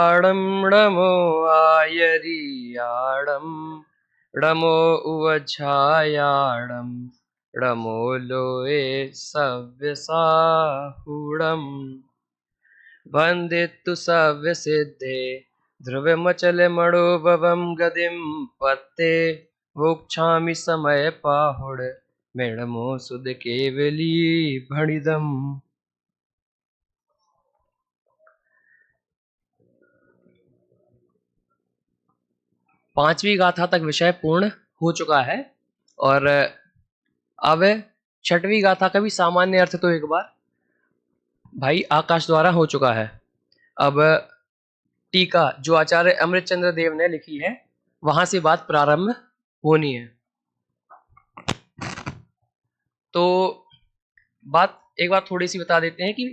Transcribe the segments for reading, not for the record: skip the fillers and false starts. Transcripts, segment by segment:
डमो आयरियाडम डमो उवझायाडम डमो लोए सव्यसाहुडम वंदितु सव्यसिद्धे ध्रुवमचल मणोभवम गदिम पत्ते भोक्षामि समय पाहुड मेणमो सुद केवली भणिदम। पांचवी गाथा तक विषय पूर्ण हो चुका है और अब छठवीं गाथा का भी सामान्य अर्थ तो एक बार भाई आकाश द्वारा हो चुका है। अब टीका जो आचार्य अमृतचंद्र देव ने लिखी है वहां से बात प्रारंभ होनी है। तो एक बात थोड़ी सी बता देते हैं कि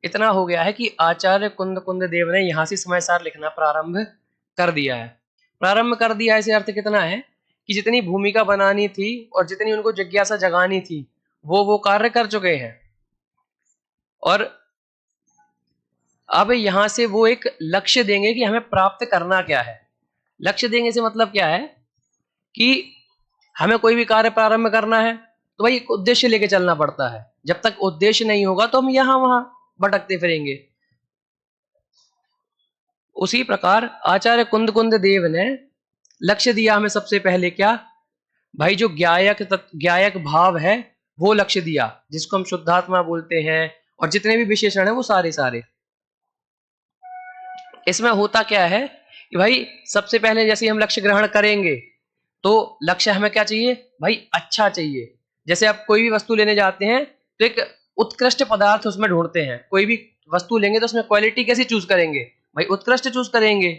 इतना हो गया है कि आचार्य कुंद देव ने यहां से समय सार लिखना प्रारंभ कर दिया है। प्रारंभ कर दिया ऐसे अर्थ कितना है कि जितनी भूमिका बनानी थी और जितनी उनको जिज्ञासा जगानी थी वो कार्य कर चुके हैं और अब यहां से वो एक लक्ष्य देंगे कि हमें प्राप्त करना क्या है। लक्ष्य देंगे से मतलब क्या है कि हमें कोई भी कार्य प्रारंभ करना है तो भाई एक उद्देश्य लेके चलना पड़ता है। जब तक उद्देश्य नहीं होगा तो हम यहां वहां भटकते फिरेंगे। उसी प्रकार आचार्य कुंद देव ने लक्ष्य दिया हमें सबसे पहले क्या भाई जो ज्ञायक भाव है वो लक्ष्य दिया जिसको हम शुद्धात्मा बोलते हैं और जितने भी विशेषण है वो सारे। इसमें होता क्या है कि भाई सबसे पहले जैसे हम लक्ष्य ग्रहण करेंगे तो लक्ष्य हमें क्या चाहिए भाई अच्छा चाहिए। जैसे आप कोई भी वस्तु लेने जाते हैं तो एक उत्कृष्ट पदार्थ उसमें ढूंढते हैं। कोई भी वस्तु लेंगे तो उसमें क्वालिटी कैसी चूज करेंगे भाई उत्कृष्ट चूज करेंगे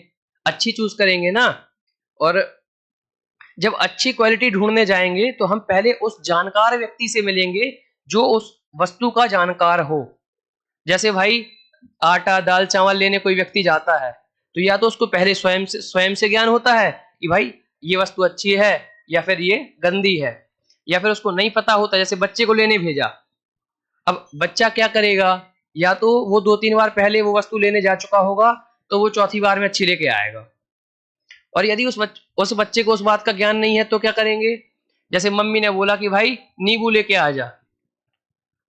अच्छी चूज करेंगे ना। और जब अच्छी क्वालिटी ढूंढने जाएंगे तो हम पहले उस जानकार व्यक्ति से मिलेंगे जो उस वस्तु का जानकार हो। जैसे भाई आटा दाल चावल लेने कोई व्यक्ति जाता है तो या तो उसको पहले स्वयं से ज्ञान होता है कि भाई ये वस्तु अच्छी है या फिर ये गंदी है, या फिर उसको नहीं पता होता जैसे बच्चे को लेने भेजा। अब बच्चा क्या करेगा या तो वो 2-3 बार पहले वो वस्तु लेने जा चुका होगा तो वो चौथी बार में अच्छी लेके आएगा। और यदि उस बच्चे को उस बात का ज्ञान नहीं है तो क्या करेंगे जैसे मम्मी ने बोला कि भाई नींबू लेके आ जा,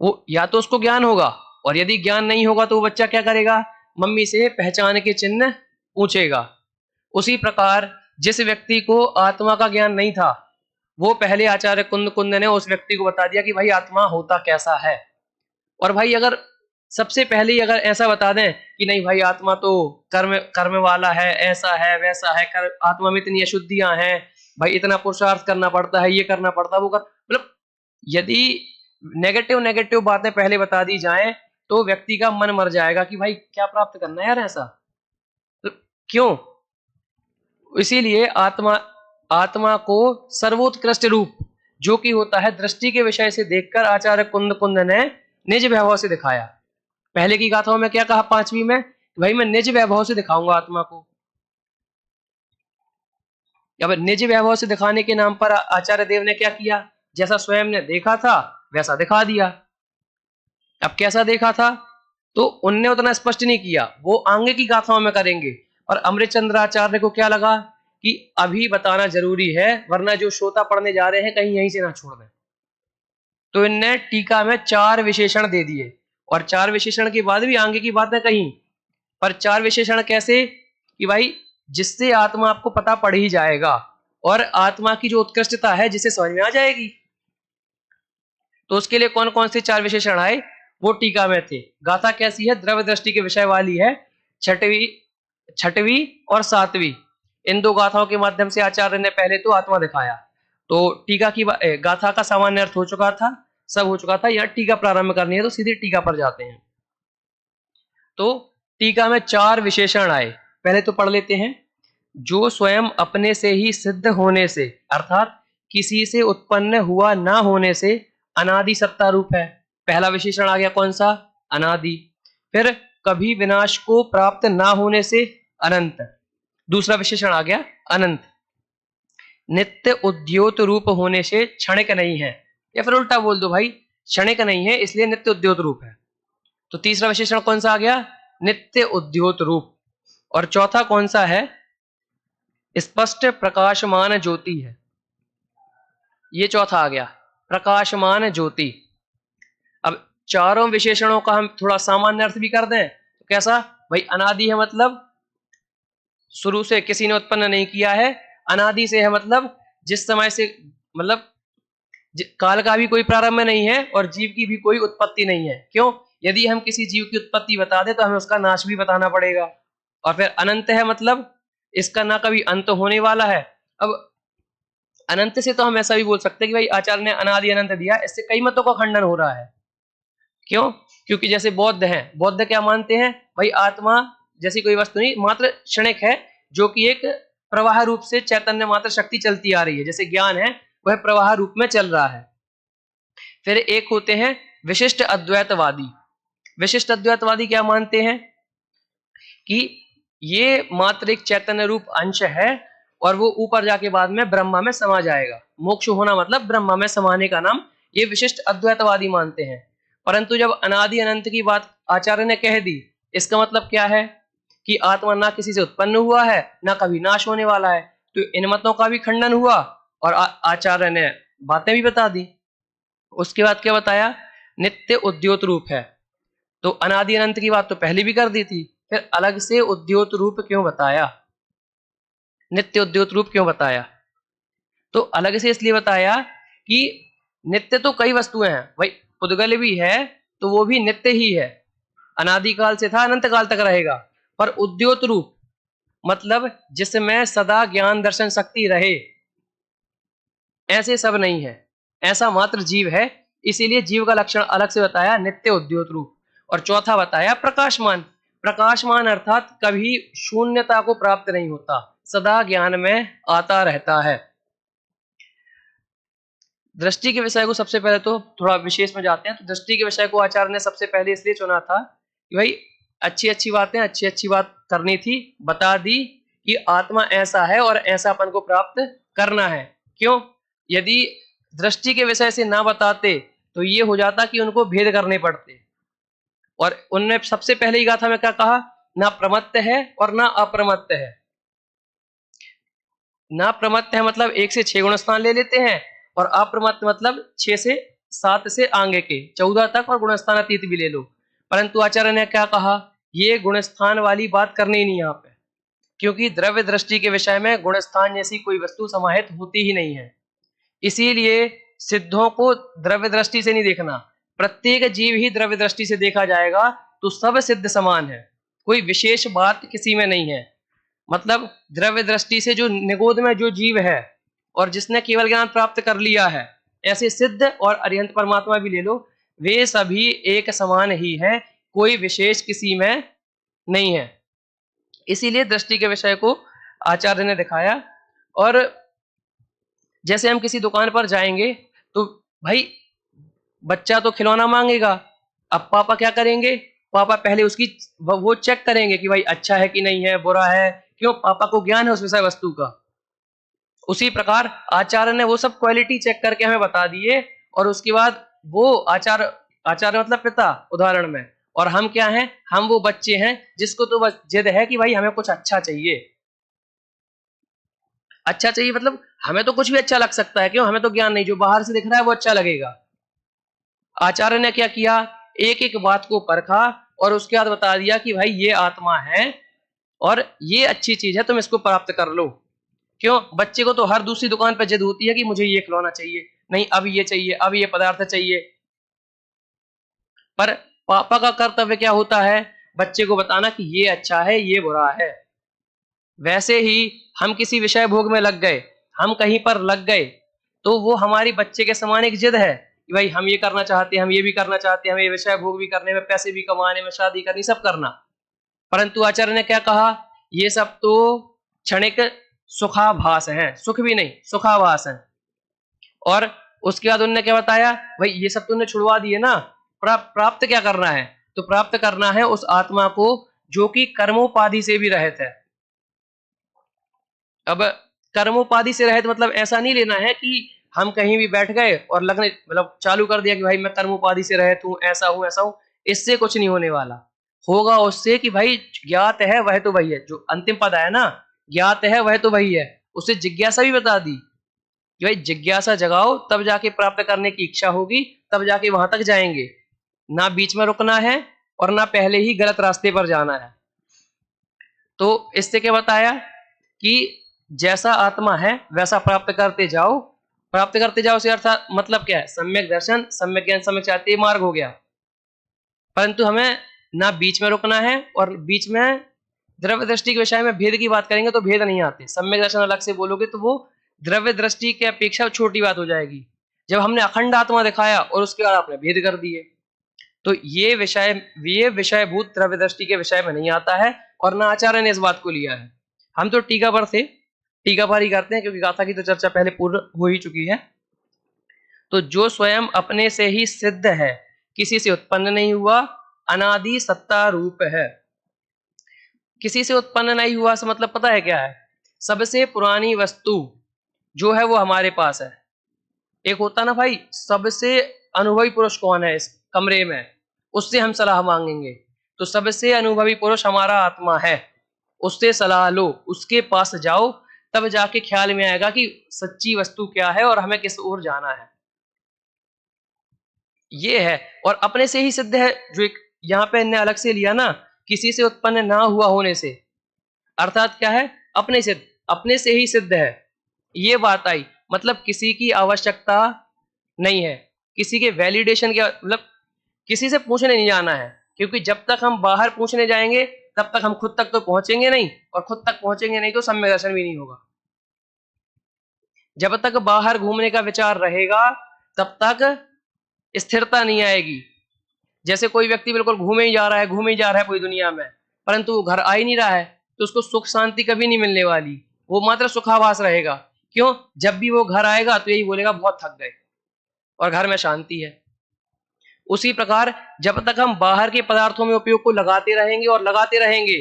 वो या तो उसको ज्ञान होगा और यदि ज्ञान नहीं होगा तो वो बच्चा क्या करेगा मम्मी से पहचान के चिन्ह पूछेगा। उसी प्रकार जिस व्यक्ति को आत्मा का ज्ञान नहीं था वो पहले आचार्य कुंद ने उस व्यक्ति को बता दिया कि भाई आत्मा होता कैसा है। और भाई अगर सबसे पहले ही अगर ऐसा बता दें कि नहीं भाई आत्मा तो कर्म कर्म वाला है ऐसा है वैसा है आत्मा में इतनी अशुद्धियां हैं भाई इतना पुरुषार्थ करना पड़ता है ये करना पड़ता है वो कर मतलब यदि नेगेटिव बातें पहले बता दी जाएं तो व्यक्ति का मन मर जाएगा कि भाई क्या प्राप्त करना है यार ऐसा तो क्यों। इसीलिए आत्मा को सर्वोत्कृष्ट रूप जो कि होता है दृष्टि के विषय से देखकर आचार्य कुंद ने निज वैभव से दिखाया। पहले की गाथाओं में क्या कहा पांचवी में भाई मैं निज वैभव से दिखाऊंगा आत्मा को। अब निज वैभव से दिखाने के नाम पर आचार्य देव ने क्या किया जैसा स्वयं ने देखा था वैसा दिखा दिया। अब कैसा देखा था तो उनने उतना स्पष्ट नहीं किया, वो आगे की गाथाओं में करेंगे। और अमृतचंद्राचार्य को क्या लगा कि अभी बताना जरूरी है वरना जो श्रोता पढ़ने जा रहे हैं कहीं यहीं से ना छोड़ दें। तो इनने टीका में 4 विशेषण दे दिए और 4 विशेषण के बाद भी आगे की बात है कहीं पर 4 विशेषण कैसे कि भाई जिससे आत्मा आपको पता पड़ ही जाएगा और आत्मा की जो उत्कृष्टता है जिसे समझ में आ जाएगी। तो उसके लिए कौन कौन से 4 विशेषण आए वो टीका में थे। गाथा कैसी है द्रव्य दृष्टि के विषय वाली है। छठवीं और 7वीं इन 2 गाथाओं के माध्यम से आचार्य ने पहले तो आत्मा दिखाया। तो टीका की गाथा का सामान्य अर्थ हो चुका था, सब हो चुका था। यह टीका प्रारंभ करनी है तो सीधे टीका पर जाते हैं। तो टीका में 4 विशेषण आए, पहले तो पढ़ लेते हैं। जो स्वयं अपने से ही सिद्ध होने से अर्थात किसी से उत्पन्न हुआ ना होने से अनादि सत्ता रूप है। पहला विशेषण आ गया कौन सा अनादि। फिर कभी विनाश को प्राप्त ना होने से अनंत, दूसरा विशेषण आ गया अनंत। नित्य उद्योत रूप होने से क्षणिक नहीं है, या फिर उल्टा बोल दो भाई क्षणिक नहीं है इसलिए नित्य उद्योत रूप है। तो तीसरा विशेषण कौन सा आ गया नित्य उद्योत रूप। और चौथा कौन सा है? स्पष्ट प्रकाशमान ज्योति है। ये चौथा आ गया, प्रकाशमान ज्योति। अब चारों विशेषणों का हम थोड़ा सामान्य अर्थ भी कर दें तो कैसा? भाई अनादि है मतलब शुरू से किसी ने उत्पन्न नहीं किया है, अनादि से है मतलब जिस समय से, मतलब काल का भी कोई प्रारंभ नहीं है और जीव की भी कोई उत्पत्ति नहीं है। क्यों? यदि हम किसी जीव की उत्पत्ति बता दें तो हमें उसका नाश भी बताना पड़ेगा। और फिर अनंत है मतलब इसका ना कभी अंत होने वाला है। अब अनंत से तो हम ऐसा भी बोल सकते हैं कि भाई आचार्य ने अनादि अनंत दिया, इससे कई मतों का खंडन हो रहा है। क्यों? क्योंकि जैसे बौद्ध हैं, बौद्ध क्या मानते हैं? भाई आत्मा जैसी कोई वस्तु नहीं, मात्र क्षणिक है, जो कि एक प्रवाह रूप से चैतन्य मात्र शक्ति चलती आ रही है। जैसे ज्ञान है वह प्रवाह रूप में चल रहा है। फिर एक होते हैं विशिष्ट अद्वैतवादी। विशिष्ट अद्वैतवादी क्या मानते हैं कि ये मात्र एक चैतन्य रूप अंश है और वो ऊपर जाके बाद में ब्रह्मा में समा जाएगा। मोक्ष होना मतलब ब्रह्मा में समाने का नाम, ये विशिष्ट अद्वैतवादी मानते हैं। परंतु जब अनादि अनंत की बात आचार्य ने कह दी, इसका मतलब क्या है कि आत्मा ना किसी से उत्पन्न हुआ है ना कभी नाश होने वाला है। तो इन मतों का भी खंडन हुआ और आचार्य ने बातें भी बता दी। उसके बाद क्या बताया? नित्य उद्योत रूप है। तो अनादि अनंत की बात तो पहले भी कर दी थी, फिर अलग से उद्योत रूप क्यों बताया, नित्य उद्योत रूप क्यों बताया? तो अलग से इसलिए बताया कि नित्य तो कई वस्तुएं हैं, भाई पुद्गल भी है तो वो भी नित्य ही है, अनादिकाल से था अनंत काल तक रहेगा। पर उद्योत रूप मतलब जिसमें सदा ज्ञान दर्शन शक्ति रहे, ऐसे सब नहीं है, ऐसा मात्र जीव है। इसीलिए जीव का लक्षण अलग से बताया, नित्य उद्योत रूप। और चौथा बताया प्रकाशमान। प्रकाशमान अर्थात कभी शून्यता को प्राप्त नहीं होता, सदा ज्ञान में आता रहता है। दृष्टि के विषय को सबसे पहले तो थोड़ा विशेष में जाते हैं। तो दृष्टि के विषय को आचार्य ने सबसे पहले इसलिए चुना था कि भाई अच्छी अच्छी बातें, अच्छी अच्छी बात करनी थी, बता दी कि आत्मा ऐसा है और ऐसा अपन को प्राप्त करना है। क्यों? यदि दृष्टि के विषय से ना बताते तो ये हो जाता कि उनको भेद करने पड़ते। और उनने सबसे पहले ही गाथा में क्या कहा? ना प्रमत्त है और ना अप्रमत्त है। ना प्रमत्त है मतलब 1 से 6 गुण स्थान ले लेते हैं, और अप्रमत्त मतलब 6 से 7 से आगे के 14 तक, और गुणस्थान अतीत भी ले लो। परंतु आचार्य ने क्या कहा? ये गुणस्थान वाली बात करनी नहीं यहाँ पे, क्योंकि द्रव्य दृष्टि के विषय में गुणस्थान जैसी कोई वस्तु समाहित होती ही नहीं है। इसीलिए सिद्धों को द्रव्य दृष्टि से नहीं देखना, प्रत्येक जीव ही द्रव्य दृष्टि से देखा जाएगा तो सब सिद्ध समान है, कोई विशेष बात किसी में नहीं है। मतलब द्रव्य दृष्टि से जो निगोद में जो जीव है और जिसने केवल ज्ञान प्राप्त कर लिया है, ऐसे सिद्ध और अरिहंत परमात्मा भी ले लो, वे सभी एक समान ही है, कोई विशेष किसी में नहीं है। इसीलिए दृष्टि के विषय को आचार्य ने दिखाया। और जैसे हम किसी दुकान पर जाएंगे तो भाई बच्चा तो खिलौना मांगेगा, अब पापा क्या करेंगे? पापा पहले उसकी वो चेक करेंगे कि भाई अच्छा है कि नहीं है, बुरा है। क्यों? पापा को ज्ञान है उस विषय वस्तु का। उसी प्रकार आचार्य ने वो सब क्वालिटी चेक करके हमें बता दिए, और उसके बाद वो आचार्य मतलब पिता उदाहरण में, और हम क्या हैं? हम वो बच्चे हैं जिसको तो बस जिद है कि भाई हमें कुछ अच्छा चाहिए। अच्छा चाहिए मतलब हमें तो कुछ भी अच्छा लग सकता है, क्यों? हमें तो ज्ञान नहीं, जो बाहर से दिख रहा है वो अच्छा लगेगा। आचार्य ने क्या किया? एक एक बात को परखा और उसके बाद बता दिया कि भाई ये आत्मा है और ये अच्छी चीज है, तुम इसको प्राप्त कर लो। क्यों? बच्चे को तो हर दूसरी दुकान पर जिद होती है कि मुझे ये खिलौना चाहिए, नहीं अब ये चाहिए, अब ये पदार्थ चाहिए। पर पापा का कर्तव्य क्या होता है? बच्चे को बताना कि ये अच्छा है, ये बुरा है। वैसे ही हम किसी विषय भोग में लग गए, हम कहीं पर लग गए, तो वो हमारी बच्चे के समान एक जिद है कि भाई हम ये करना चाहते हैं, हम ये भी करना चाहते हैं, हमें ये विषय भोग भी करने में, पैसे भी कमाने में, शादी करनी, सब करना। परंतु आचार्य ने क्या कहा? ये सब तो क्षणिक सुखाभास है, सुख भी नहीं, सुखाभास है। और उसके बाद उन्होंने क्या बताया? भाई ये सब तुमने छुड़वा दिए ना, प्राप्त क्या करना है? तो प्राप्त करना है उस आत्मा को जो कि कर्मोपाधि से भी रहित है। अब कर्मोपाधि से रहित मतलब ऐसा नहीं लेना है कि हम कहीं भी बैठ गए और लगने मतलब चालू कर दिया कि भाई मैं कर्मोपाधि से रहित हूं, ऐसा हूं, ऐसा हूं। इससे कुछ नहीं होने वाला। होगा उससे कि भाई ज्ञात है वह तो वही है, जो अंतिम पद है ना, ज्ञात है वह तो वही है, उससे जिज्ञासा भी बता दी कि भाई जिज्ञासा जगाओ तब जाके प्राप्त करने की इच्छा होगी, तब जाके वहां तक जाएंगे, ना बीच में रुकना है और ना पहले ही गलत रास्ते पर जाना है। तो इससे क्या बताया कि जैसा आत्मा है वैसा प्राप्त करते जाओ, प्राप्त करते जाओ से अर्थात मतलब क्या है, सम्यक दर्शन, सम्यक ज्ञान, सम्यक चाहते मार्ग हो गया। परंतु हमें ना बीच में रुकना है और बीच में द्रव्य दृष्टि के विषय में भेद की बात करेंगे तो भेद नहीं आते। सम्यक दर्शन अलग से बोलोगे तो वो द्रव्य दृष्टि के अपेक्षा छोटी बात हो जाएगी। जब हमने अखंड आत्मा दिखाया और उसके बाद आपने भेद कर दिए, तो ये विषयभूत द्रव्य दृष्टि के विषय में नहीं आता है और ना आचार्य ने इस बात को लिया है। हम तो टीका पर थे, टीका पर ही करते हैं क्योंकि गाथा की तो चर्चा पहले पूर्ण हो ही चुकी है। तो जो स्वयं अपने से ही सिद्ध है, किसी से उत्पन्न नहीं हुआ, अनादि सत्ता रूप है। किसी से उत्पन्न नहीं हुआ से मतलब पता है क्या है, सबसे पुरानी वस्तु जो है वो हमारे पास है। एक होता ना भाई, सबसे अनुभवी पुरुष कौन है इस कमरे में, उससे हम सलाह मांगेंगे। तो सबसे अनुभवी पुरुष हमारा आत्मा है, उससे सलाह लो, उसके पास जाओ, तब जाके ख्याल में आएगा कि सच्ची वस्तु क्या है और हमें किस ओर जाना है। ये है, और अपने से ही सिद्ध है, जो एक यहाँ पे इन्हें अलग से लिया ना, किसी से उत्पन्न ना हुआ होने से, अर्थात क्या है, अपने से, अपने से ही सिद्ध है। ये बात आई, मतलब किसी की आवश्यकता नहीं है, किसी के वैलिडेशन के, मतलब किसी से पूछने नहीं जाना है, क्योंकि जब तक हम बाहर पूछने जाएंगे तब तक हम खुद तक तो पहुंचेंगे नहीं, और खुद तक पहुंचेंगे नहीं तो सम्यक दर्शन भी नहीं होगा। जब तक बाहर घूमने का विचार रहेगा तब तक स्थिरता नहीं आएगी। जैसे कोई व्यक्ति बिल्कुल घूमे ही जा रहा है, घूमे ही जा रहा है पूरी दुनिया में, परंतु वो घर आ ही नहीं रहा है, तो उसको सुख शांति कभी नहीं मिलने वाली, वो मात्र सुखाभास रहेगा। क्यों? जब भी वो घर आएगा तो यही बोलेगा बहुत थक गए, और घर में शांति है। उसी प्रकार जब तक हम बाहर के पदार्थों में उपयोग को लगाते रहेंगे और लगाते रहेंगे,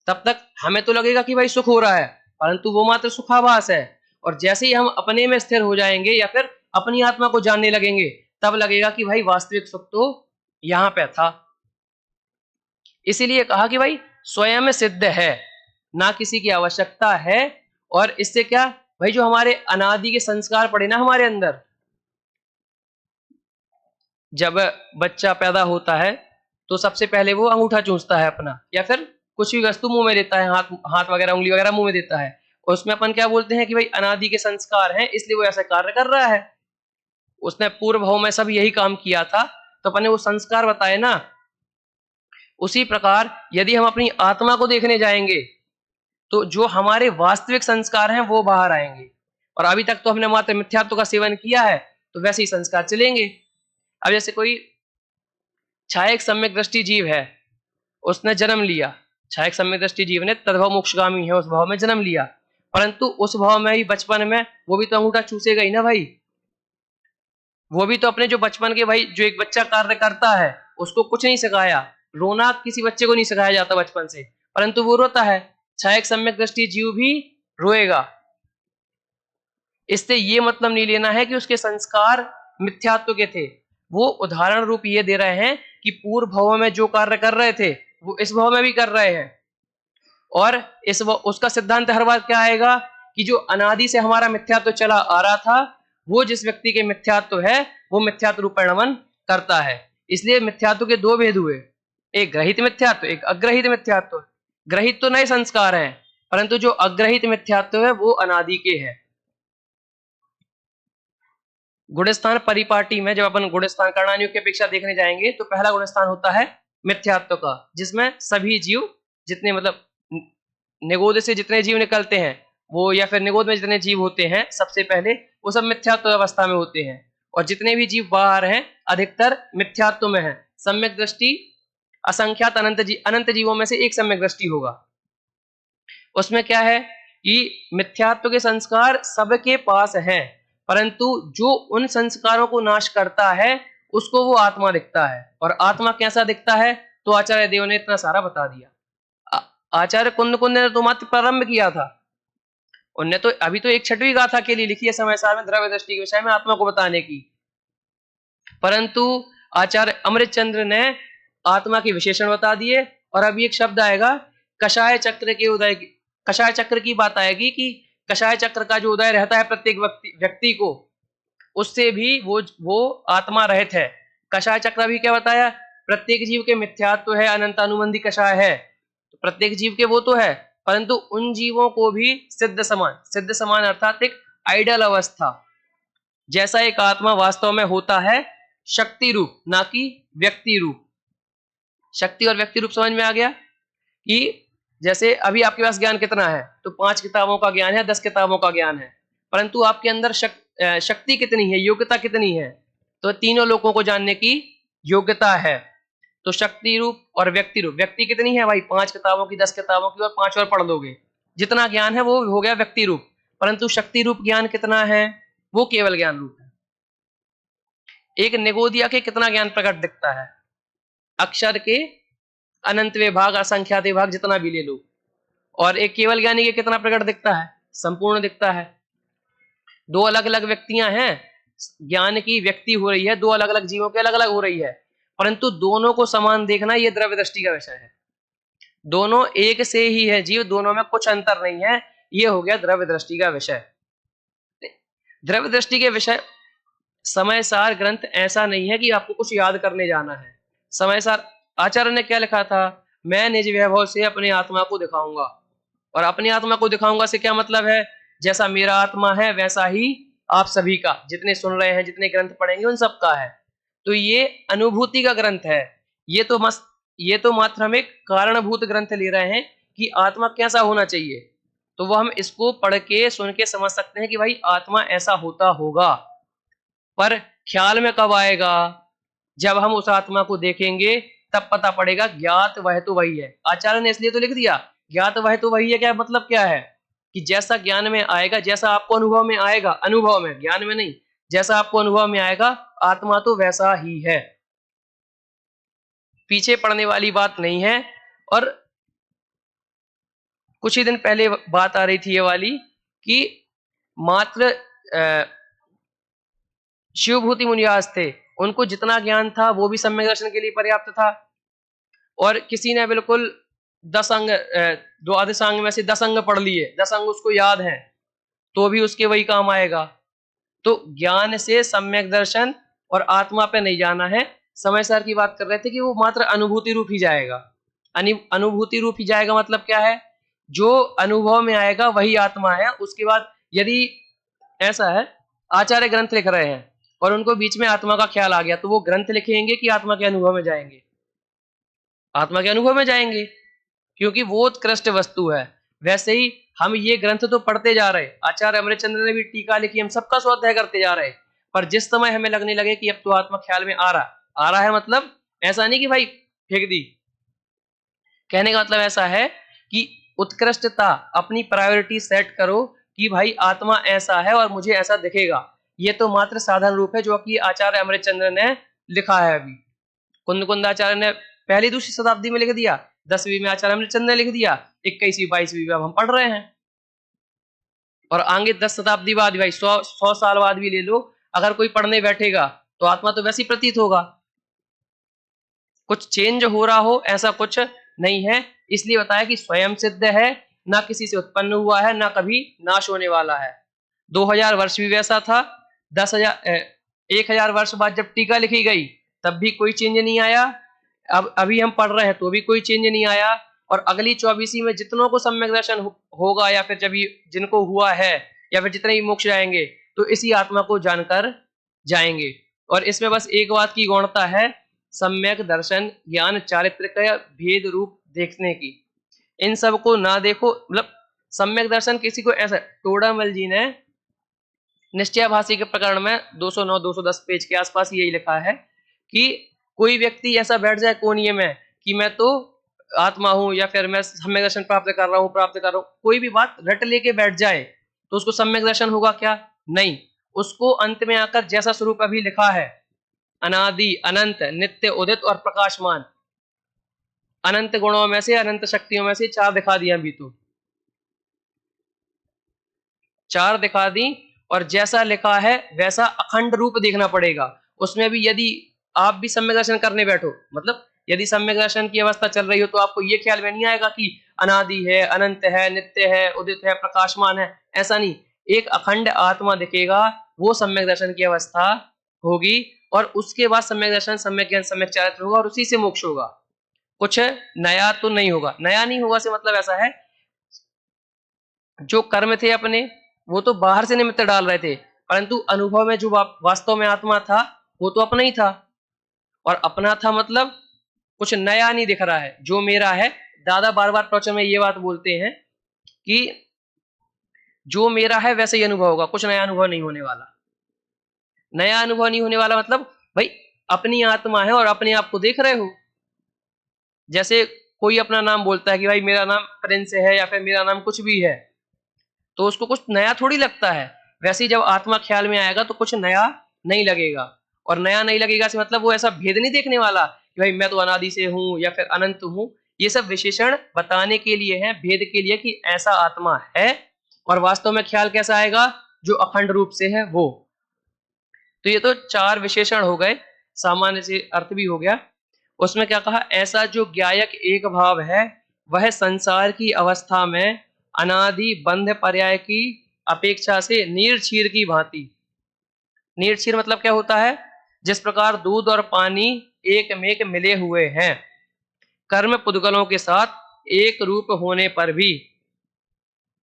तब तक हमें तो लगेगा कि भाई सुख हो रहा है, परंतु वो मात्र सुखाभास है। और जैसे ही हम अपने में स्थिर हो जाएंगे या फिर अपनी आत्मा को जानने लगेंगे, तब लगेगा कि भाई वास्तविक सुख तो यहां पे था। इसीलिए कहा कि भाई स्वयं सिद्ध है, ना किसी की आवश्यकता है। और इससे क्या भाई, जो हमारे अनादि के संस्कार पड़े ना हमारे अंदर, जब बच्चा पैदा होता है तो सबसे पहले वो अंगूठा चूसता है अपना, या फिर कुछ भी वस्तु मुंह में देता है, हाथ हाथ वगैरह, उंगली वगैरह मुंह में देता है, और उसमें अपन क्या बोलते हैं कि भाई अनादि के संस्कार हैं इसलिए वो ऐसा कार्य कर रहा है, उसने पूर्व भाव में सब यही काम किया था, तो अपन ने वो संस्कार बताए ना। उसी प्रकार यदि हम अपनी आत्मा को देखने जाएंगे तो जो हमारे वास्तविक संस्कार हैं वो बाहर आएंगे, और अभी तक तो हमने मात्र मिथ्यात्व का सेवन किया है, तो वैसे ही संस्कार चलेंगे। अब जैसे कोई छायक सम्यक दृष्टि जीव है, उसने जन्म लिया, छायक सम्यक दृष्टि जीव ने तद्भाव मोक्षगामी है, उस भाव में जन्म लिया, परंतु उस भाव में ही बचपन में वो भी तो अंगूठा चूसेगा ही ना भाई। वो भी तो अपने जो बचपन के, भाई जो एक बच्चा कार्य करता है उसको कुछ नहीं सिखाया, रोना किसी बच्चे को नहीं सिखाया जाता बचपन से, परंतु वो रोता है। छायक सम्यक दृष्टि जीव भी रोएगा। इससे ये मतलब नहीं लेना है कि उसके संस्कार मिथ्यात्व के थे, वो उदाहरण रूप ये दे रहे हैं कि पूर्व भाव में जो कार्य कर रहे थे वो इस भाव में भी कर रहे हैं। और उसका सिद्धांत हर बार क्या आएगा कि जो अनादि से हमारा मिथ्यात्व चला आ रहा था, वो जिस व्यक्ति के मिथ्यात्व है वो मिथ्यात्व रूप परिणमन करता है। इसलिए मिथ्यात्व के दो भेद हुए, एक ग्रहित मिथ्यात्व, एक अग्रहित मिथ्यात्व। ग्रहित तो नए संस्कार हैं, परंतु जो अग्रहित मिथ्यात्व है वो अनादि के है। गुणस्थान परिपाटी में जब अपन गुणस्थान कर्णानियों की अपेक्षा देखने जाएंगे तो पहला गुणस्थान होता है मिथ्यात्व का, जिसमें सभी जीव जितने, मतलब निगोद से जितने जीव निकलते हैं वो, या फिर निगोद में जितने जीव होते हैं सबसे पहले वो सब मिथ्यात्व अवस्था में होते हैं, और जितने भी जीव बाहर हैं अधिकतर मिथ्यात्व में है। सम्यक दृष्टि असंख्यात अनंत जीवों में से एक सम्यक दृष्टि होगा। उसमें क्या है कि मिथ्यात्व के संस्कार सबके पास हैं, परंतु जो उन संस्कारों को नाश करता है उसको वो आत्मा दिखता है। और आत्मा कैसा दिखता है तो आचार्य देव ने इतना सारा बता दिया। आचार्य कुंद ने तो मात्र प्रारंभ किया था, उनने तो अभी तो एक छठवीं गाथा के लिए लिखी है समय सार में द्रव्य दृष्टि के विषय में आत्मा को बताने की, परंतु आचार्य अमृत चंद्र ने आत्मा के विशेषण बता दिए, और अभी एक शब्द आएगा कषाय चक्र के उदय की, कषाय चक्र की बात आएगी कि कषाय चक्र का जो उदय रहता है प्रत्येक व्यक्ति को, उससे भी वो आत्मा रहित है। कषाय चक्र भी क्या बताया, प्रत्येक जीव के मिथ्यात्व है, अनंत अनुबंधी कषाय है, तो प्रत्येक जीव के वो तो है, परंतु उन जीवों को भी सिद्ध समान अर्थात एक आइडल अवस्था जैसा एक आत्मा वास्तव में होता है, शक्ति रूप, ना कि व्यक्ति रूप। शक्ति और व्यक्ति रूप समझ में आ गया कि जैसे अभी आपके पास ज्ञान कितना है, तो 5 किताबों का ज्ञान है, 10 किताबों का ज्ञान है, परंतु आपके अंदर शक्ति कितनी है, योग्यता कितनी है, तो तीनों लोगों को जानने की योग्यता है। तो शक्ति रूप और व्यक्ति रूप, व्यक्ति कितनी है भाई, 5 किताबों की, 10 किताबों की, और 5 और पढ़ लोगे, जितना ज्ञान है वो हो गया व्यक्ति रूप, परंतु शक्ति रूप ज्ञान कितना है, वो केवल ज्ञान रूप है। एक निगोदिया के कितना ज्ञान प्रकट दिखता है, अक्षर के अनंत विभाग, असंख्यात विभाग, जितना भी ले लो, और एक केवल ज्ञानी के कितना प्रकट दिखता है, संपूर्ण दिखता है। दो अलग अलग व्यक्तियां हैं, ज्ञान की व्यक्ति हो रही है, दो अलग अलग जीवों के अलग अलग हो रही है, परंतु दोनों को समान देखना ये द्रव्य दृष्टि का विषय है। दोनों एक से ही है जीव, दोनों में कुछ अंतर नहीं है, ये हो गया द्रव्य दृष्टि का विषय। द्रव्य दृष्टि के विषय समय सार ग्रंथ ऐसा नहीं है कि आपको कुछ याद करने जाना है। समय सार आचार्य ने क्या लिखा था, मैं निज वैभव से अपनी आत्मा को दिखाऊंगा, और अपनी आत्मा को दिखाऊंगा से क्या मतलब है, जैसा मेरा आत्मा है वैसा ही आप सभी का, जितने सुन रहे हैं, जितने ग्रंथ पढ़ेंगे उन सबका है। तो ये अनुभूति का ग्रंथ है, ये तो मात्र हम एक कारणभूत ग्रंथ ले रहे हैं कि आत्मा कैसा होना चाहिए, तो वो हम इसको पढ़ के सुन के समझ सकते हैं कि भाई आत्मा ऐसा होता होगा, पर ख्याल में कब आएगा, जब हम उस आत्मा को देखेंगे तब पता पड़ेगा ज्ञात वह तो वही है। आचार्य ने इसलिए तो लिख दिया ज्ञात वह तो वही है, क्या मतलब क्या है कि जैसा ज्ञान में आएगा, जैसा आपको अनुभव में आएगा, अनुभव में, ज्ञान में नहीं, जैसा आपको अनुभव में आएगा आत्मा तो वैसा ही है, पीछे पड़ने वाली बात नहीं है। और कुछ ही दिन पहले बात आ रही थी ये वाली कि मात्र शिवभूति मुनियास थे, उनको जितना ज्ञान था वो भी सम्यक दर्शन के लिए पर्याप्त था, और किसी ने बिल्कुल 10 अंग, द्वादश अंग में से 10 अंग पढ़ लिए, 10 अंग उसको याद हैं, तो भी उसके वही काम आएगा। तो ज्ञान से सम्यक दर्शन और आत्मा पे नहीं जाना है। समय सार की बात कर रहे थे कि वो मात्र अनुभूति रूप ही जाएगा। अनुभूति रूप ही जाएगा मतलब क्या है, जो अनुभव में आएगा वही आत्मा है। उसके बाद यदि ऐसा है आचार्य ग्रंथ लिख रहे हैं और उनको बीच में आत्मा का ख्याल आ गया, तो वो ग्रंथ लिखेंगे कि आत्मा के अनुभव में जाएंगे, आत्मा के अनुभव में जाएंगे, क्योंकि वो उत्कृष्ट वस्तु है। वैसे ही हम ये ग्रंथ तो पढ़ते जा रहे, आचार्य अमृतचंद्र ने भी टीका लिखी, हम सबका स्वाध्याय करते जा रहे, पर जिस समय हमें लगने लगे कि अब तो आत्मा ख्याल में आ रहा है, मतलब ऐसा नहीं कि भाई फेंक दी, कहने का मतलब ऐसा है कि उत्कृष्टता, अपनी प्रायोरिटी सेट करो कि भाई आत्मा ऐसा है और मुझे ऐसा दिखेगा। ये तो मात्र साधन रूप है जो कि आचार्य अमृतचंद्र ने लिखा है। अभी कुंद आचार्य ने पहली दूसरी शताब्दी में लिख दिया, 10वीं में आचार्य अमृतचंद्र ने लिख दिया, 21वीं 22वीं में अब हम पढ़ रहे हैं, और आगे 10 शताब्दी बाद भाई 100 साल बाद भी ले लो, अगर कोई पढ़ने बैठेगा तो आत्मा तो वैसी प्रतीत होगा। कुछ चेंज हो रहा हो ऐसा कुछ नहीं है, इसलिए बताया कि स्वयं सिद्ध है, ना किसी से उत्पन्न हुआ है, ना कभी नाश होने वाला है। 2000 वर्ष भी वैसा था, 1000 वर्ष बाद जब टीका लिखी गई तब भी कोई चेंज नहीं आया, अब अभी हम पढ़ रहे हैं तो भी कोई चेंज नहीं आया, और अगली 24वीं में जितनों को सम्यक दर्शन होगा, या फिर जब जिनको हुआ है, या फिर जितने भी मोक्ष जाएंगे, तो इसी आत्मा को जानकर जाएंगे। और इसमें बस एक बात की गौणता है, सम्यक दर्शन ज्ञान चारित्र का भेद रूप देखने की, इन सब को ना देखो। मतलब सम्यक दर्शन किसी को ऐसा, टोडामल जी ने निश्चयाभासी के प्रकरण में 209-210 पेज के आसपास यही लिखा है कि कोई व्यक्ति ऐसा बैठ जाए कोनिए में कि मैं तो आत्मा हूं, या फिर मैं सम्यक दर्शन प्राप्त कर रहा हूं, कोई भी बात रट लेके बैठ जाए, तो उसको सम्यक दर्शन होगा क्या? नहीं, उसको अंत में आकर जैसा स्वरूप अभी लिखा है, अनादि अनंत नित्य उदित और प्रकाशमान, अनंत गुणों में से, अनंत शक्तियों में से 4 दिखा दिया, अभी तो 4 दिखा दी, और जैसा लिखा है वैसा अखंड रूप देखना पड़ेगा। उसमें भी यदि आप भी सम्यक दर्शन करने बैठो, मतलब यदि सम्यक दर्शन की अवस्था चल रही हो तो आपको ये ख्याल में नहीं आएगा कि अनादि है, अनंत है, नित्य है, उदित है, प्रकाशमान है, ऐसा नहीं। एक अखंड आत्मा दिखेगा, वो सम्यक दर्शन की अवस्था होगी, और उसके बाद सम्यक दर्शन, सम्यक ज्ञान, सम्यक चारित्र होगा, और उसी से मोक्ष होगा। कुछ नया तो नहीं होगा। नया नहीं होगा से मतलब ऐसा है, जो कर्म थे अपने वो तो बाहर से निमित्त डाल रहे थे, परंतु अनुभव में जो वास्तव में आत्मा था वो तो अपना ही था, और अपना था मतलब कुछ नया नहीं दिख रहा है, जो मेरा है। दादा बार बार प्रवचन में ये बात बोलते हैं कि जो मेरा है वैसे ही अनुभव होगा, कुछ नया अनुभव नहीं होने वाला। नया अनुभव नहीं होने वाला मतलब भाई अपनी आत्मा है और अपने आप को देख रहे हो। जैसे कोई अपना नाम बोलता है कि भाई मेरा नाम प्रिंस है या फिर मेरा नाम कुछ भी है, तो उसको कुछ नया थोड़ी लगता है। वैसे ही जब आत्मा ख्याल में आएगा तो कुछ नया नहीं लगेगा, और नया नहीं लगेगा से मतलब वो ऐसा भेद नहीं देखने वाला कि भाई मैं तो अनादि से हूं या फिर अनंत हूं। ये सब विशेषण बताने के लिए है, भेद के लिए, कि ऐसा आत्मा है। और वास्तव में ख्याल कैसा आएगा, जो अखंड रूप से है वो। तो ये तो 4 विशेषण हो गए, सामान्य से अर्थ भी हो गया। उसमें क्या कहा, ऐसा जो ज्ञायक एक भाव है वह संसार की अवस्था में अनादि बंध पर्याय की अपेक्षा से नीर क्षीर की भांति। नीर क्षीर मतलब क्या होता है, जिस प्रकार दूध और पानी एक में मिले हुए हैं, कर्म पुद्गलों के साथ एक रूप होने पर भी।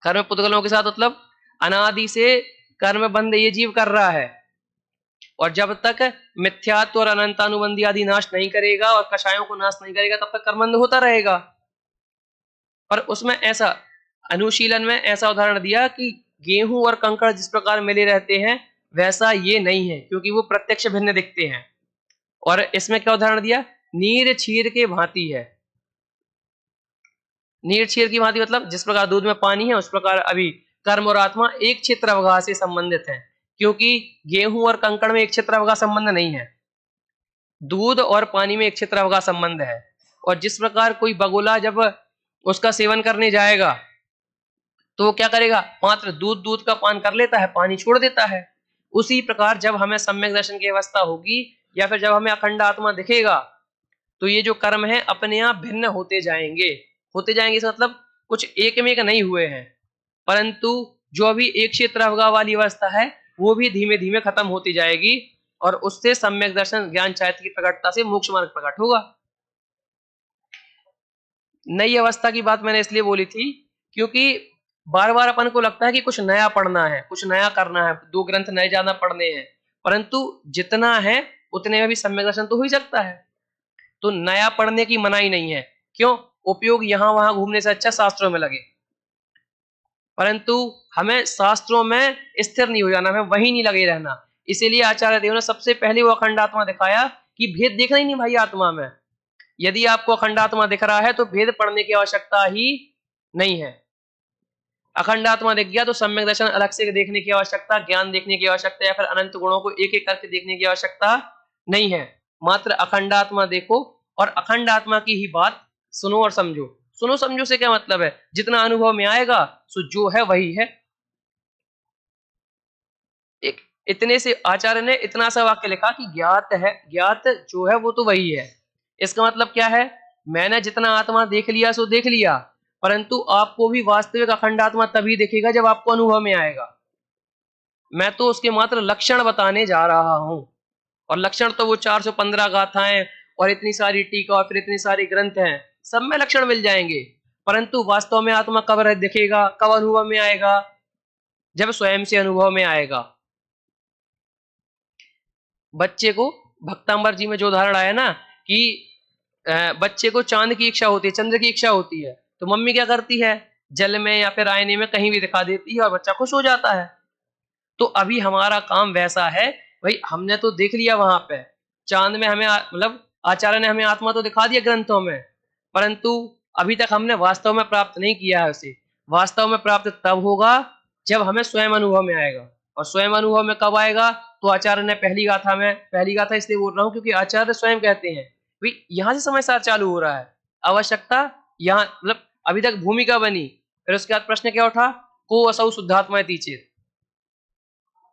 कर्म पुद्गलों के साथ मतलब अनादि से कर्म बंध ये जीव कर रहा है, और जब तक मिथ्यात्व और अनंतानुबंधी आदि नाश नहीं करेगा और कषायों को नाश नहीं करेगा तब तक कर्मबंध होता रहेगा। पर उसमें ऐसा अनुशीलन में ऐसा उदाहरण दिया कि गेहूं और कंकड़ जिस प्रकार मिले रहते हैं वैसा ये नहीं है, क्योंकि वो प्रत्यक्ष भिन्न दिखते हैं। और इसमें क्या उदाहरण दिया, नीर क्षीर के भांति है। नीर क्षीर की भांति मतलब जिस प्रकार दूध में पानी है उस प्रकार अभी कर्म और आत्मा एक क्षेत्र अवगाह से संबंधित है, क्योंकि गेहूं और कंकड़ में एक क्षेत्र अवगाह संबंध नहीं है, दूध और पानी में एक क्षेत्र अवगाह संबंध है। और जिस प्रकार कोई बगुला जब उसका सेवन करने जाएगा तो वो क्या करेगा, मात्र दूध का पान कर लेता है, पानी छोड़ देता है। उसी प्रकार जब हमें सम्यक दर्शन की अवस्था होगी या फिर जब हमें अखंड आत्मा दिखेगा तो ये जो कर्म है अपने आप भिन्न होते जाएंगे। होते जाएंगे इसका मतलब कुछ एक में एक नहीं हुए हैं, परंतु जो अभी एक क्षेत्र अवगाह वाली अवस्था है वो भी धीमे धीमे खत्म होती जाएगी, और उससे सम्यक दर्शन ज्ञान चारित्र की प्रकटता से मोक्ष मार्ग प्रकट होगा। नई अवस्था की बात मैंने इसलिए बोली थी क्योंकि बार बार अपन को लगता है कि कुछ नया पढ़ना है, कुछ नया करना है, 2 ग्रंथ नए ज्यादा पढ़ने हैं, परंतु जितना है उतने में भी सम्यक दर्शन तो हो ही सकता है। तो नया पढ़ने की मनाही नहीं है, क्यों, उपयोग यहां वहां घूमने से अच्छा शास्त्रों में लगे। परंतु हमें शास्त्रों में स्थिर नहीं हो जाना, हमें वहीं नहीं लगे रहना। इसीलिए आचार्य देव ने सबसे पहले वो अखंड आत्मा दिखाया कि भेद देखना ही नहीं भाई आत्मा में। यदि आपको अखंड आत्मा दिख रहा है तो भेद पढ़ने की आवश्यकता ही नहीं है। अखंड आत्मा दिख गया तो सम्यक दर्शन अलग से देखने की आवश्यकता, ज्ञान देखने की आवश्यकता या फिर अनंत गुणों को एक एक करके देखने की आवश्यकता नहीं है। मात्र अखंड आत्मा देखो और अखंड आत्मा की ही बात सुनो और समझो। सुनो समझो से क्या मतलब है, जितना अनुभव में आएगा सो जो है वही है। एक इतने से आचार्य ने इतना सा वाक्य लिखा कि ज्ञात है, ज्ञात जो है वो तो वही है। इसका मतलब क्या है, मैंने जितना आत्मा देख लिया सो देख लिया, परंतु आपको भी वास्तविक अखंड आत्मा तभी दिखेगा जब आपको अनुभव में आएगा। मैं तो उसके मात्र लक्षण बताने जा रहा हूं, और लक्षण तो वो 415 गाथाएं और इतनी सारी टीका और फिर इतनी सारी ग्रंथ हैं, सब में लक्षण मिल जाएंगे। परंतु वास्तव में आत्मा कब दिखेगा, कब अनुभव में आएगा, जब स्वयं से अनुभव में आएगा। बच्चे को भक्तांबर जी में जो उदाहरण आया ना कि बच्चे को चांद की इच्छा होती है, चंद्र की इच्छा होती है, तो मम्मी क्या करती है, जल में या फिर आईने में कहीं भी दिखा देती है और बच्चा खुश हो जाता है। तो अभी हमारा काम वैसा है, भाई हमने तो देख लिया वहां पे चांद में, हमें मतलब आचार्य ने हमें आत्मा तो दिखा दिया ग्रंथों में, परंतु अभी तक हमने वास्तव में प्राप्त नहीं किया है उसे। वास्तव में प्राप्त तब होगा जब हमें स्वयं अनुभव में आएगा। और स्वयं अनुभव में कब आएगा, तो आचार्य ने पहली गाथा इसलिए बोल रहा हूं क्योंकि आचार्य स्वयं कहते हैं भाई यहां से समाचार चालू हो रहा है। आवश्यकता यहाँ मतलब अभी तक भूमिका बनी, फिर उसके बाद प्रश्न क्या उठा, को असौ शुद्धात्मा चेत,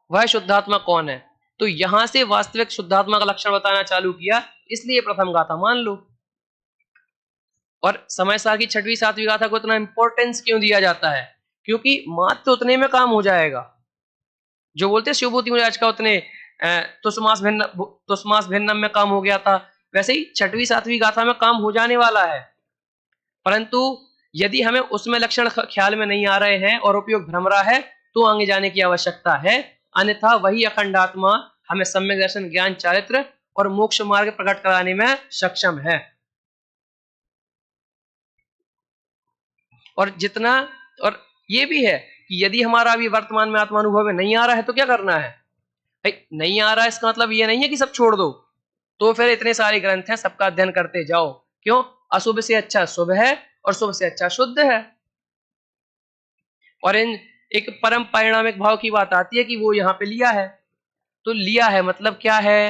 वह शुद्धात्मा कौन है। तो यहां से वास्तविक शुद्धात्मा का लक्षण बताना चालू किया, इसलिए प्रथम गाथा मान लो। और समय सार की 6वीं 7वीं गाथा को इतना इंपॉर्टेंस क्यों दिया जाता है? क्योंकि मात्र उतने में काम हो जाएगा। जो बोलते हैं शिवभूति मुनिराज का उतने तुसमास भिन्नम में काम हो गया था, वैसे ही 6वीं 7वीं गाथा में काम हो जाने वाला है। परंतु यदि हमें उसमें लक्षण ख्याल में नहीं आ रहे हैं और उपयोग भ्रम रहा है, तो आगे जाने की आवश्यकता है। अन्यथा वही अखंडात्मा हमें सम्यक दर्शन, ज्ञान, चारित्र और मोक्ष मार्ग प्रकट कराने में सक्षम है। और जितना, और ये भी है कि यदि हमारा अभी वर्तमान में आत्मानुभव में नहीं आ रहा है तो क्या करना है भाई? नहीं आ रहा है इसका मतलब ये नहीं है कि सब छोड़ दो। तो फिर इतने सारे ग्रंथ हैं, सबका अध्ययन करते जाओ। क्यों? अशुभ से अच्छा शुभ है और शुभ से अच्छा शुद्ध है। और इन एक परम परिणामिक भाव की बात आती है कि वो यहाँ पे लिया है। तो लिया है मतलब क्या है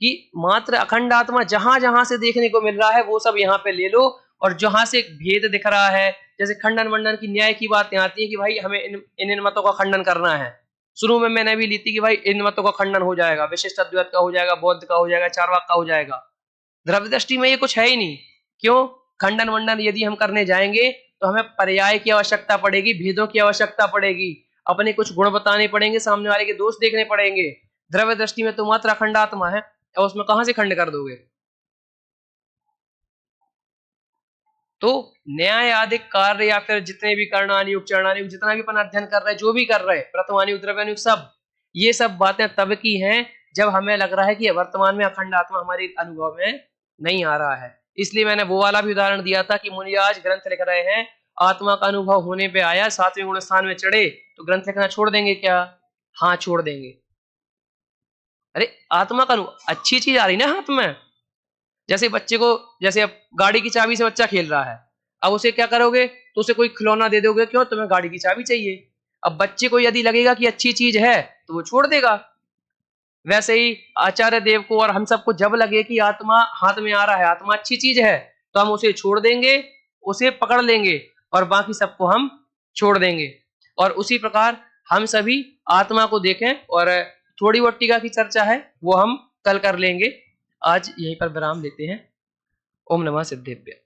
कि मात्र अखंड आत्मा जहां जहां से देखने को मिल रहा है वो सब यहाँ पे ले लो। और जहां से एक भेद दिख रहा है, जैसे खंडन मंडन की न्याय की बातें आती है कि भाई हमें इन मतों का खंडन करना है। शुरू में मैंने भी ली थी कि भाई इन मतों का खंडन हो जाएगा, विशिष्ट अद्वैत का हो जाएगा, बौद्ध का हो जाएगा, चारवाक का हो जाएगा। द्रव्य दृष्टि में ये कुछ है ही नहीं। क्यों? खंडन वंडन यदि हम करने जाएंगे तो हमें पर्याय की आवश्यकता पड़ेगी, भेदों की आवश्यकता पड़ेगी, अपने कुछ गुण बताने पड़ेंगे, सामने वाले के दोष देखने पड़ेंगे। द्रव्य दृष्टि में तो मात्र अखंडात्मा है और उसमें कहां से खंड कर दोगे? तो न्याय आदि कार्य या फिर जितने भी कर्णानुयुग, चरणानुयुग, जितना भी अपन अध्ययन कर रहे हैं, जो भी कर रहे हैं, प्रथमानुयुग, द्रव्यानुयुग, सब ये सब बातें तब की हैं जब हमें लग रहा है कि वर्तमान में अखंड आत्मा हमारे अनुभव में नहीं आ रहा है। इसलिए मैंने वो वाला भी उदाहरण दिया था कि मुनिराज ग्रंथ लिख रहे हैं, आत्मा का अनुभव होने पे आया, 7वें गुण स्थान में चढ़े, तो ग्रंथ लिखना छोड़ देंगे क्या? हाँ, छोड़ देंगे। अरे आत्मा का अनुभव, अच्छी चीज आ रही ना हाथ में। जैसे बच्चे को, जैसे अब गाड़ी की चाबी से बच्चा खेल रहा है, अब उसे क्या करोगे? तो उसे कोई खिलौना दे दोगे, क्यों? तुम्हें गाड़ी की चाबी चाहिए। अब बच्चे को यदि लगेगा कि अच्छी चीज है तो वो छोड़ देगा। वैसे ही आचार्य देव को और हम सबको जब लगे कि आत्मा हाथ में आ रहा है, आत्मा अच्छी चीज है, तो हम उसे छोड़ देंगे, उसे पकड़ लेंगे और बाकी सबको हम छोड़ देंगे। और उसी प्रकार हम सभी आत्मा को देखें। और थोड़ी बहुत टीका की चर्चा है वो हम कल कर लेंगे। आज यहीं पर विराम लेते हैं। ओम नमः सिद्धेभ्य।